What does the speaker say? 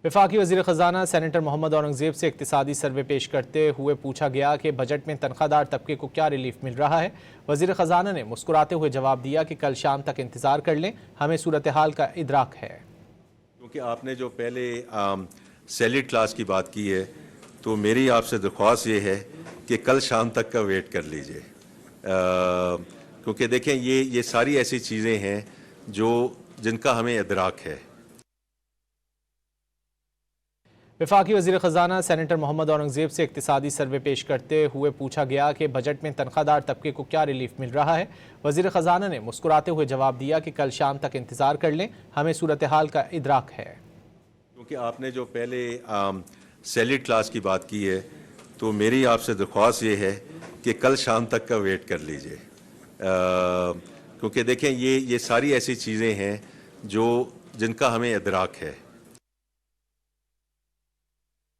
वफाकी वज़ीर ख़ज़ाना सेनेटर मोहम्मद औरंगज़ेब से इक़्तिसादी सर्वे पेश करते हुए पूछा गया कि बजट में तनख्वाहदार तबके को क्या रिलीफ मिल रहा है। वज़ीर ख़ज़ाना ने मुस्कुराते हुए जवाब दिया कि कल शाम तक इंतज़ार कर लें, हमें सूरत हाल का इदराक है। क्योंकि आपने जो पहले सैलरीड क्लास की बात की है, तो मेरी आपसे दरख्वास्त ये है कि कल शाम तक का वेट कर लीजिए, क्योंकि देखें ये सारी ऐसी चीज़ें हैं जिनका हमें इदराक है। वफाकी वज़ीर ख़ज़ाना सेनेटर मोहम्मद औरंगज़ेब से इक़्तिसादी सर्वे पेश करते हुए पूछा गया कि बजट में तनख्वाहदार तबके को क्या रिलीफ मिल रहा है। वज़ीर ख़ज़ाना ने मुस्कुराते हुए जवाब दिया कि कल शाम तक इंतज़ार कर लें, हमें सूरत हाल का इदराक है। क्योंकि आपने जो पहले सैलरीड क्लास की बात की है, तो मेरी आपसे दरख्वास्त ये है कि कल शाम तक का वेट कर लीजिए, क्योंकि देखें ये सारी ऐसी चीज़ें हैं जिनका हमें इदराक है।